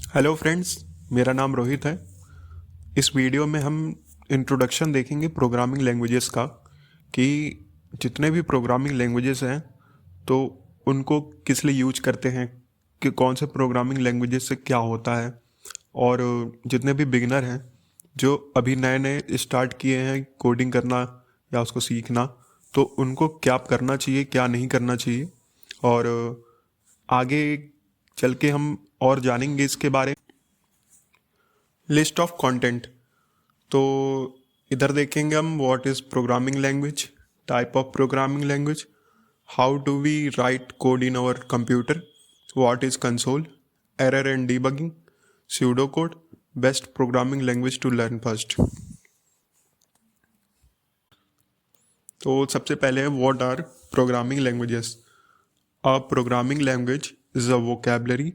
Hello friends, मेरा नाम रोहित है। इस वीडियो में हम इंट्रोडक्शन देखेंगे प्रोग्रामिंग लैंग्वेजेस का कि जितने भी प्रोग्रामिंग लैंग्वेजेस हैं तो उनको किस लिए यूज करते हैं, कि कौन से प्रोग्रामिंग लैंग्वेजेस से क्या होता है, और जितने भी बिगिनर हैं जो अभी नए नए स्टार्ट किए हैं कोडिंग करना या उसको सीखना, तो उनको क्या करना चाहिए क्या नहीं करना चाहिए, और आगे चल के हम और जानेंगे इसके बारे में। लिस्ट ऑफ कंटेंट, तो इधर देखेंगे हम what is programming language, type of programming language, how do we write code in our computer, what is console, error and debugging, pseudo code, best programming language to learn first. तो सबसे पहले what are programming languages. A programming language is a vocabulary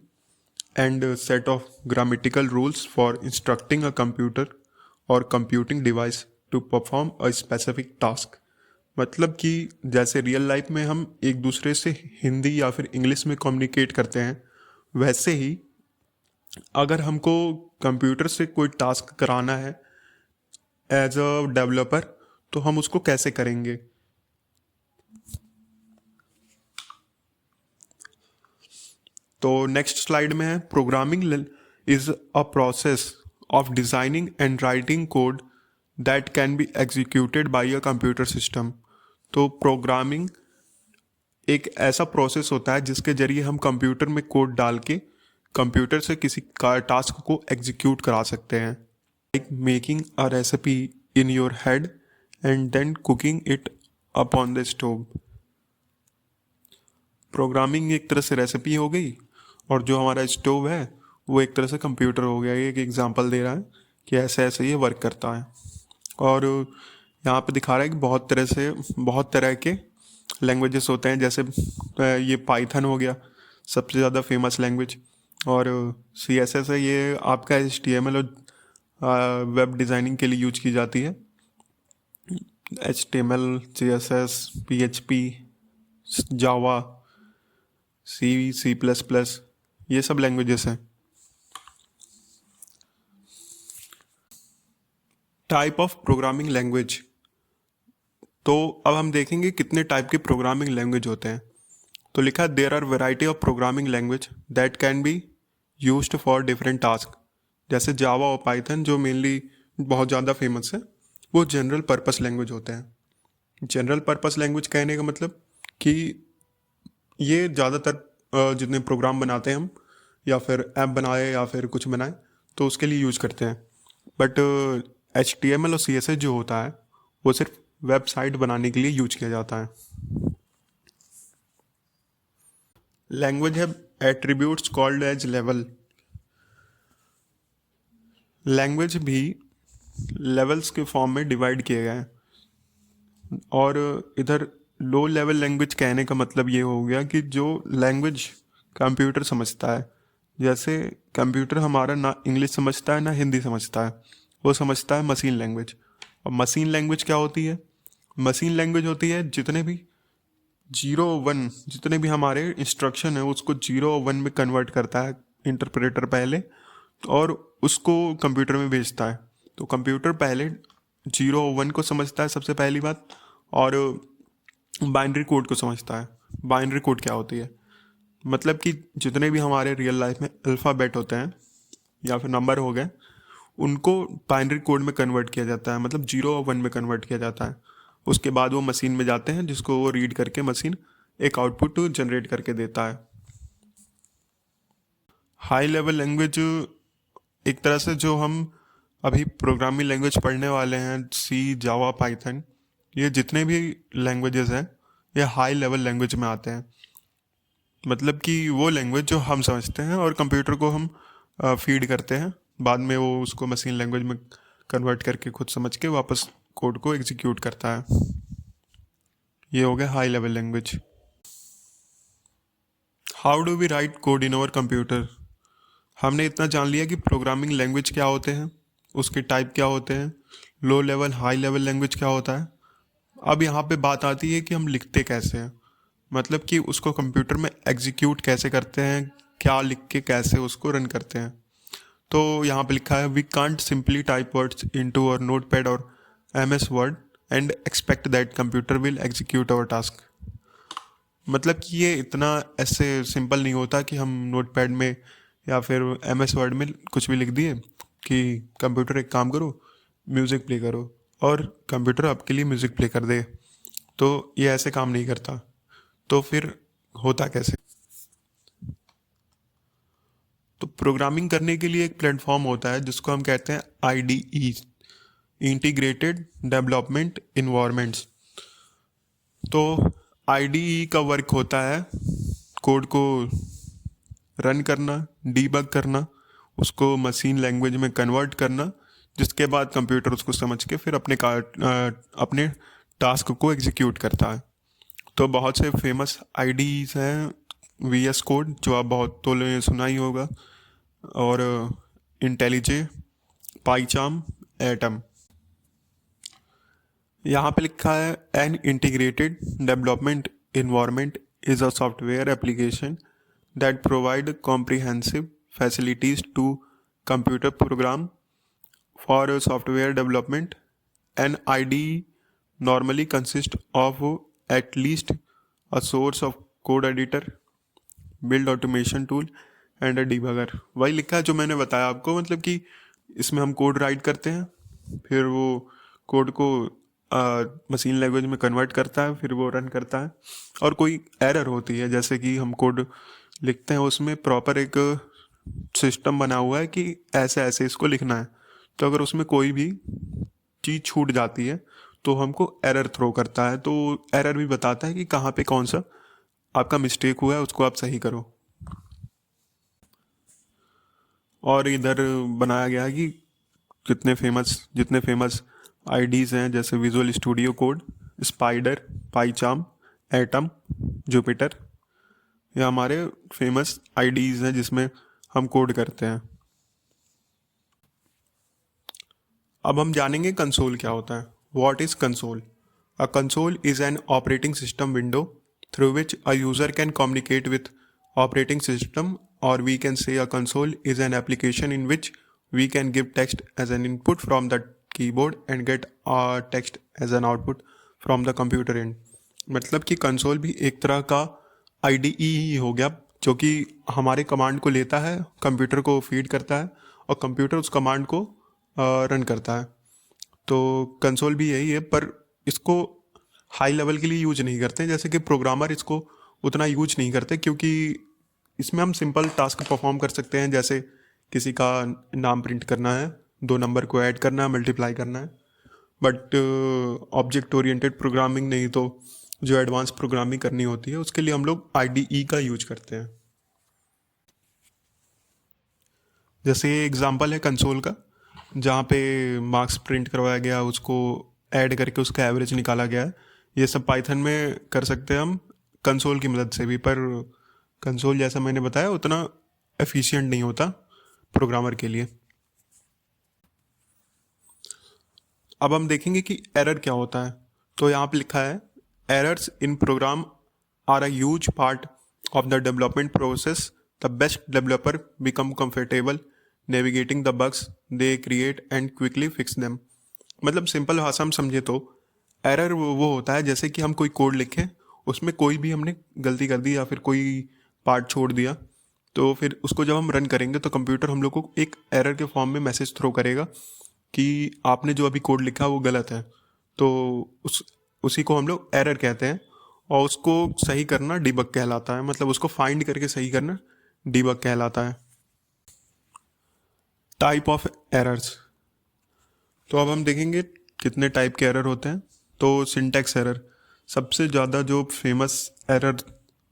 and a set of grammatical rules for instructing a computer or computing device to perform a specific task। मतलब कि जैसे real life में हम एक दूसरे से हिंदी या फिर इंग्लिश में कम्युनिकेट करते हैं, वैसे ही अगर हमको कंप्यूटर से कोई टास्क कराना है एज अ डेवलपर, तो हम उसको कैसे करेंगे। तो नेक्स्ट स्लाइड में है programming is a process of designing and writing code that can be executed by a computer system. तो प्रोग्रामिंग एक ऐसा प्रोसेस होता है जिसके जरिए हम कंप्यूटर में कोड डाल के कंप्यूटर से किसी का टास्क को एग्जीक्यूट करा सकते हैं, like making a recipe in your head and then cooking it upon the stove. Programming एक तरह से रेसिपी हो गई और जो हमारा स्टोव है वो एक तरह से कंप्यूटर हो गया। ये एक एग्जांपल दे रहा है कि ऐसे ऐसे ये वर्क करता है। और यहाँ पे दिखा रहा है कि बहुत तरह के लैंग्वेजेस होते हैं, जैसे ये पाइथन हो गया सबसे ज़्यादा फेमस लैंग्वेज, और CSS है, ये आपका HTML और वेब डिज़ाइनिंग के लिए यूज की जाती है। HTML, CSS, PHP, जावा, C++, ये सब लैंग्वेजेस हैं। टाइप ऑफ प्रोग्रामिंग लैंग्वेज, तो अब हम देखेंगे कितने टाइप के प्रोग्रामिंग लैंग्वेज होते हैं। तो लिखा there are variety of programming language that can be used for different task. जैसे जावा और पाइथन जो मेनली बहुत ज़्यादा फेमस है, वो जनरल पर्पस लैंग्वेज होते हैं। जनरल पर्पस लैंग्वेज कहने का मतलब कि ये ज़्यादातर जितने प्रोग्राम बनाते हैं हम, या फिर ऐप बनाए या फिर कुछ बनाए, तो उसके लिए यूज करते हैं। बट HTML और CSS जो होता है वो सिर्फ वेबसाइट बनाने के लिए यूज किया जाता है। लैंग्वेज है attributes called as level. Language भी लेवल्स के फॉर्म में डिवाइड किए गए हैं। और इधर लो लेवल लैंग्वेज कहने का मतलब ये हो गया कि जो लैंग्वेज कंप्यूटर समझता है, जैसे कंप्यूटर हमारा ना इंग्लिश समझता है ना हिंदी समझता है, वो समझता है मशीन लैंग्वेज। और मशीन लैंग्वेज क्या होती है? मशीन लैंग्वेज होती है जितने भी 0 1 जितने भी हमारे इंस्ट्रक्शन है उसको 0 1 में कन्वर्ट करता है इंटरप्रेटर पहले, और उसको कंप्यूटर में भेजता है। तो कंप्यूटर पहले 0 1 को समझता है सबसे पहली बात, और बाइनरी कोड को समझता है। बाइनरी कोड क्या होती है? मतलब कि जितने भी हमारे रियल लाइफ में अल्फ़ाबेट होते हैं या फिर नंबर हो गए, उनको बाइनरी कोड में कन्वर्ट किया जाता है, मतलब 0 1 में कन्वर्ट किया जाता है। उसके बाद वो मशीन में जाते हैं जिसको वो रीड करके मशीन एक आउटपुट जनरेट करके देता है। हाई लेवल लैंग्वेज एक तरह से जो हम अभी प्रोग्रामिंग लैंग्वेज पढ़ने वाले हैं, C, जावा, पाइथन, ये जितने भी लैंग्वेजेस हैं ये हाई लेवल लैंग्वेज में आते हैं। मतलब कि वो लैंग्वेज जो हम समझते हैं और कंप्यूटर को हम फीड करते हैं, बाद में वो उसको मशीन लैंग्वेज में कन्वर्ट करके खुद समझ के वापस कोड को एग्जीक्यूट करता है। ये हो गया high level language. How do we write code in our computer. हमने इतना जान लिया कि प्रोग्रामिंग लैंग्वेज क्या होते हैं, उसके टाइप क्या होते हैं, low level high level language क्या होता है। अब यहाँ पे बात आती है कि हम लिखते कैसे हैं, मतलब कि उसको कंप्यूटर में एग्जीक्यूट कैसे करते हैं, क्या लिख के कैसे उसको रन करते हैं। तो यहाँ पे लिखा है we can't simply type words into our notepad और MS word and expect that computer will execute our task. मतलब कि ये इतना ऐसे सिंपल नहीं होता कि हम नोटपैड में या फिर MS वर्ड में कुछ भी लिख दिए कि कंप्यूटर एक काम करो, म्यूज़िक प्ले करो, और कंप्यूटर आपके लिए म्यूज़िक प्ले कर दे। तो ये ऐसे काम नहीं करता। तो फिर होता कैसे? तो प्रोग्रामिंग करने के लिए एक प्लेटफॉर्म होता है जिसको हम कहते हैं IDE, इंटीग्रेटेड डेवलपमेंट इन्वायरमेंट्स। तो IDE का वर्क होता है कोड को रन करना, डीबग करना, उसको मशीन लैंग्वेज में कन्वर्ट करना, जिसके बाद कंप्यूटर उसको समझ के फिर अपने टास्क को एग्जीक्यूट करता है। तो बहुत से फेमस IDEs हैं, VS कोड जो आप बहुत तो ने सुना ही होगा, और इंटेलिजे, पाईचार्म, एटम। यहाँ पे लिखा है an integrated development environment is a software application that provide comprehensive facilities to computer program for software development. An IDE normally consists of at least a source of code editor, build automation tool and a debugger। वही लिखा है जो मैंने बताया आपको, मतलब कि इसमें हम कोड राइट करते हैं, फिर वो कोड को मशीन लैंग्वेज में कन्वर्ट करता है, फिर वो रन करता है। और कोई एरर होती है, जैसे कि हम कोड लिखते हैं उसमें प्रॉपर एक सिस्टम बना हुआ है कि ऐसे ऐसे इसको लिखना है, तो अगर उसमें कोई भी चीज़ छूट जाती है तो हमको एरर थ्रो करता है। तो एरर भी बताता है कि कहाँ पे कौन सा आपका मिस्टेक हुआ है, उसको आप सही करो। और इधर बनाया गया है कि जितने फेमस IDs हैं, जैसे visual studio code, spider, पाईचार्म, atom, Jupiter, ये हमारे फेमस IDs हैं जिसमें हम कोड करते हैं। अब हम जानेंगे कंसोल क्या होता है। What is console? A console is an operating system window through which a user can communicate with operating system, or we can say a console is an application in which we can give text as an input from the keyboard and get text as an output from the computer end। मतलब कि console भी एक तरह का IDE ही हो गया, जो कि हमारे कमांड को लेता है, कंप्यूटर को फीड करता है और कंप्यूटर उस कमांड को रन करता है। तो कंसोल भी यही है, पर इसको हाई लेवल के लिए यूज नहीं करते, जैसे कि प्रोग्रामर इसको उतना यूज नहीं करते, क्योंकि इसमें हम सिंपल टास्क परफॉर्म कर सकते हैं, जैसे किसी का नाम प्रिंट करना है, 2 नंबर को ऐड करना है, मल्टीप्लाई करना है। बट ऑब्जेक्ट ओरिएंटेड प्रोग्रामिंग नहीं, तो जो एडवांस प्रोग्रामिंग करनी होती है उसके लिए हम लोग IDE का यूज करते हैं। जैसे ये एग्जांपल है कंसोल का, जहाँ पे मार्क्स प्रिंट करवाया गया, उसको ऐड करके उसका एवरेज निकाला गया है। ये सब पाइथन में कर सकते हैं हम कंसोल की मदद से भी, पर कंसोल जैसा मैंने बताया उतना एफिशिएंट नहीं होता प्रोग्रामर के लिए। अब हम देखेंगे कि एरर क्या होता है। तो यहाँ पे लिखा है errors in program are a huge part of the development process. The best developer become comfortable navigating the bugs they create and quickly fix them. मतलब सिंपल भाषा में समझे तो एरर वो होता है, जैसे कि हम कोई कोड लिखें, उसमें कोई भी हमने गलती कर दी या फिर कोई पार्ट छोड़ दिया, तो फिर उसको जब हम रन करेंगे तो कंप्यूटर हम लोग को एक एरर के फॉर्म में मैसेज थ्रो करेगा कि आपने जो अभी कोड लिखा वो गलत है। तो उसी को हम लोग एरर कहते हैं, और उसको सही करना डिबग कहलाता है। मतलब उसको फाइंड करके सही करना डिबग कहलाता है। टाइप ऑफ एरर्स, तो अब हम देखेंगे कितने टाइप के एरर होते हैं। तो सिंटैक्स एरर, सबसे ज़्यादा जो फेमस एरर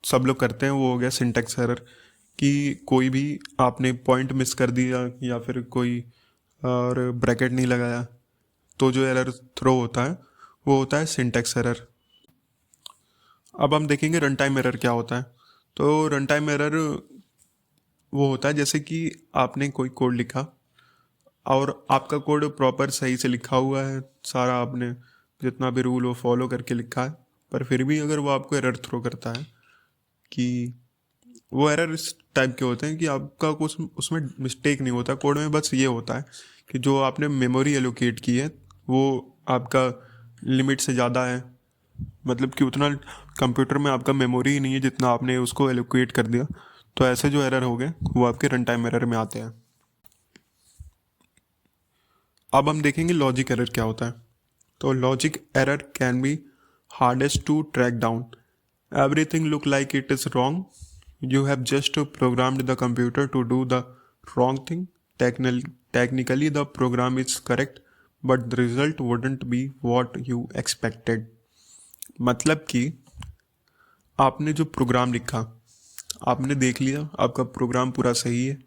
सब लोग करते हैं वो हो गया सिंटैक्स एरर, कि कोई भी आपने पॉइंट मिस कर दिया या फिर कोई और ब्रैकेट नहीं लगाया, तो जो एरर थ्रो होता है वो होता है सिंटैक्स एरर। अब हम देखेंगे रन टाइम एरर क्या होता है। तो रन टाइम एरर वो होता है जैसे कि आपने कोई कोड लिखा और आपका कोड प्रॉपर सही से लिखा हुआ है, सारा आपने जितना भी रूल वो फॉलो करके लिखा है, पर फिर भी अगर वो आपको एरर थ्रो करता है कि वो एरर इस टाइप के होते हैं कि आपका कुछ उसमें मिस्टेक नहीं होता कोड में, बस ये होता है कि जो आपने मेमोरी एलोकेट की है वो आपका लिमिट से ज़्यादा है, मतलब कि उतना कंप्यूटर में आपका मेमोरी ही नहीं है जितना आपने उसको एलोकेट कर दिया। तो ऐसे जो एरर हो गए वो आपके रन टाइम एरर में आते हैं। अब हम देखेंगे लॉजिक एरर क्या होता है। तो logic error can be hardest to track down. Everything look like it is wrong, you have just programmed the computer to do the wrong thing. Technically the program is correct but the result wouldn't be what you expected. मतलब कि आपने जो programme लिखा, आपने देख लिया आपका programme पूरा सही है,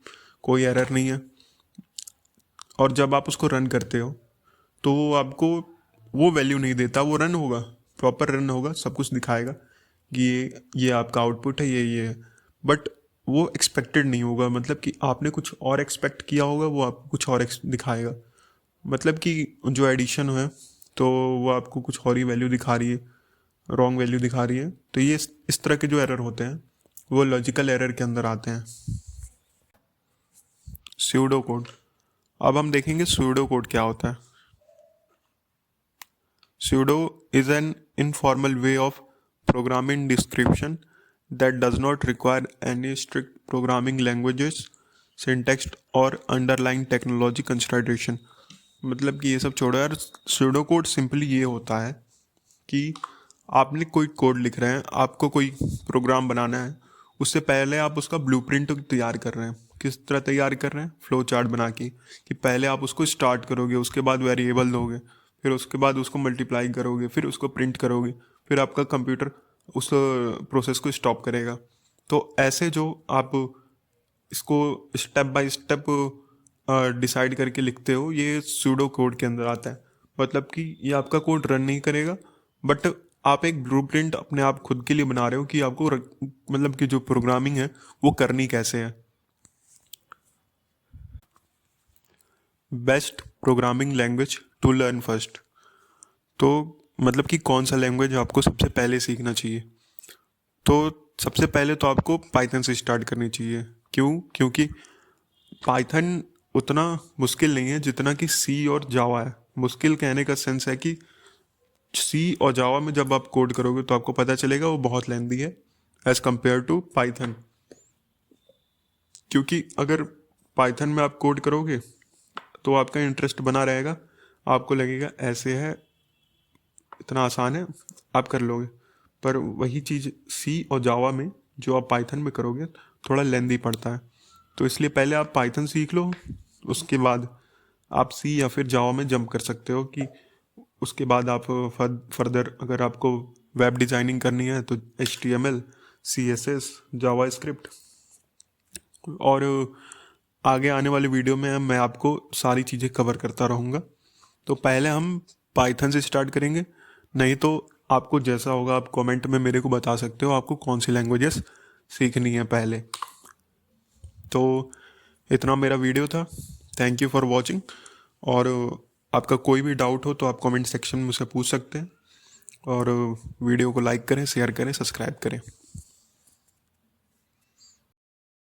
कोई एरर नहीं है, और जब आप उसको रन करते हो तो वो आपको वो वैल्यू नहीं देता। वो रन होगा, प्रॉपर रन होगा, सब कुछ दिखाएगा कि ये आपका आउटपुट है, ये है, बट वो एक्सपेक्टेड नहीं होगा। मतलब कि आपने कुछ और एक्सपेक्ट किया होगा, वो आपको कुछ और दिखाएगा। मतलब कि जो एडिशन है तो वो आपको कुछ और ही वैल्यू दिखा रही है, रॉन्ग वैल्यू दिखा रही है। तो ये इस तरह के जो एरर होते हैं वो लॉजिकल एरर के अंदर आते हैं। Pseudo code. अब हम देखेंगे स्यूडो कोड क्या होता है। Pseudo is an informal way of programming description that does not require any strict programming languages, syntax or underlying technology consideration। मतलब कि ये सब छोड़ो यार, स्यूडो कोड सिंपली ये होता है कि आपने कोई कोड लिख रहे हैं, आपको कोई प्रोग्राम बनाना है, उससे पहले आप उसका ब्लूप्रिंट तैयार कर रहे हैं। किस तरह तैयार कर रहे हैं? फ्लो चार्ट बना के, कि पहले आप उसको स्टार्ट करोगे, उसके बाद वेरिएबल दोगे, फिर उसके बाद उसको मल्टीप्लाई करोगे, फिर उसको प्रिंट करोगे, फिर आपका कंप्यूटर उस प्रोसेस को स्टॉप करेगा। तो ऐसे जो आप इसको स्टेप बाय स्टेप डिसाइड करके लिखते हो, ये सूडो कोड के अंदर आता है। मतलब कि ये आपका कोड रन नहीं करेगा, बट आप एक ब्लूप्रिंट अपने आप खुद के लिए बना रहे हो कि आपको मतलब कि जो प्रोग्रामिंग है वो करनी कैसे है। Best programming language to learn first. तो मतलब कि कौन सा लैंग्वेज आपको सबसे पहले सीखना चाहिए? तो सबसे पहले तो आपको पाइथन से स्टार्ट करनी चाहिए। क्यों? क्योंकि पाइथन उतना मुश्किल नहीं है जितना कि सी और जावा है। मुश्किल कहने का सेंस है कि सी और जावा में जब आप कोड करोगे तो आपको पता चलेगा वो बहुत लेंदी है एज कम्पेयर टू पाइथन। क्योंकि अगर पाइथन में आप कोड करोगे तो आपका इंटरेस्ट बना रहेगा, आपको लगेगा ऐसे है, इतना आसान है, आप कर लोगे। पर वही चीज़ सी और जावा में जो आप पाइथन में करोगे थोड़ा लेंदी पड़ता है। तो इसलिए पहले आप पाइथन सीख लो, उसके बाद आप सी या फिर जावा में जंप कर सकते हो। कि उसके बाद आप फर्दर अगर आपको वेब डिज़ाइनिंग करनी है तो HTML, CSS, जावा स्क्रिप्ट। और आगे आने वाले वीडियो में मैं आपको सारी चीज़ें कवर करता रहूँगा। तो पहले हम पाइथन से स्टार्ट करेंगे, नहीं तो आपको जैसा होगा आप कमेंट में मेरे को बता सकते हो आपको कौन सी लैंग्वेजेस सीखनी है पहले। तो इतना मेरा वीडियो था। Thank you for watching. और आपका कोई भी डाउट हो तो आप कमेंट सेक्शन में मुझसे पूछ सकते हैं। और वीडियो को लाइक करें, शेयर करें, सब्सक्राइब करें।